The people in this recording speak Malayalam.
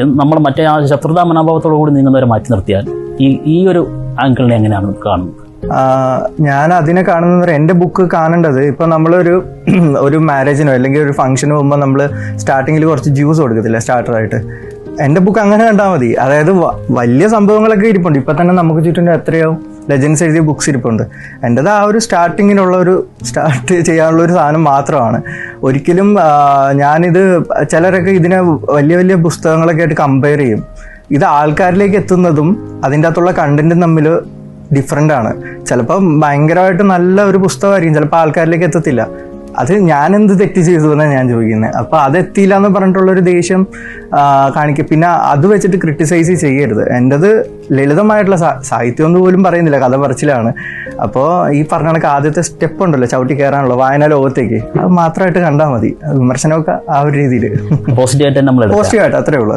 എന്നുള്ളത്. നമ്മൾ മറ്റേ ആ ശത്രുതാ മനോഭാവത്തോടു കൂടി നീങ്ങുന്നവരെ മാറ്റി നിർത്തിയാൽ ഈ ഒരു ആംഗിളിനെ എങ്ങനെയാണ് കാണുന്നത്? ഞാൻ അതിനെ കാണുന്നത്, എൻ്റെ ബുക്ക് കാണേണ്ടത്, ഇപ്പം ഒരു മാരേജിനോ അല്ലെങ്കിൽ ഒരു ഫംഗ്ഷനോ പോകുമ്പോൾ നമ്മൾ സ്റ്റാർട്ടിങ്ങിൽ കുറച്ച് ജ്യൂസ് കൊടുക്കത്തില്ല സ്റ്റാർട്ടറായിട്ട്. എൻ്റെ ബുക്ക് അങ്ങനെ കണ്ടാൽ മതി. അതായത് വലിയ സംഭവങ്ങളൊക്കെ ഇരിപ്പുണ്ട്. ഇപ്പം തന്നെ നമുക്ക് ചുറ്റും എത്രയോ ലെജൻസ് എഴുതിയ ബുക്സ് ഇരിപ്പുണ്ട്. എൻ്റെത് ആ ഒരു സ്റ്റാർട്ട് ചെയ്യാനുള്ള ഒരു സാധനം മാത്രമാണ്. ഒരിക്കലും ഞാനിത് ചിലരൊക്കെ ഇതിനെ വലിയ വലിയ പുസ്തകങ്ങളൊക്കെ ആയിട്ട് കമ്പയർ ചെയ്യും. ഇത് ആൾക്കാരിലേക്ക് എത്തുന്നതും അതിൻ്റെ അകത്തുള്ള കണ്ടന്റും തമ്മിൽ ഡിഫറെൻ്റ് ആണ്. ചിലപ്പോൾ ഭയങ്കരമായിട്ട് നല്ല ഒരു പുസ്തകമായിരിക്കും, ചിലപ്പോൾ ആൾക്കാരിലേക്ക് എത്തത്തില്ല. അത് ഞാൻ എന്ത് തെറ്റ് ചെയ്തു എന്നാണ് ഞാൻ ചോദിക്കുന്നത്. അപ്പോൾ അത് എത്തിയില്ല എന്ന് പറഞ്ഞിട്ടുള്ളൊരു ദേഷ്യം കാണിക്കുക. പിന്നെ അത് വെച്ചിട്ട് ക്രിട്ടിസൈസ് ചെയ്യരുത്. എൻ്റെത് ലളിതമായിട്ടുള്ള സാഹിത്യം ഒന്നും പോലും പറയുന്നില്ല, കഥ പറച്ചിലാണ്. അപ്പോൾ ഈ പറഞ്ഞ കണക്ക് ആദ്യത്തെ സ്റ്റെപ്പ് ഉണ്ടല്ലോ, ചവിട്ടി കയറാനുള്ള വായനാ ലോകത്തേക്ക്, അത് മാത്രമായിട്ട് കണ്ടാൽ മതി. വിമർശനമൊക്കെ ആ ഒരു രീതിയിൽ പോസിറ്റീവായിട്ട് അത്രേ ഉള്ളൂ.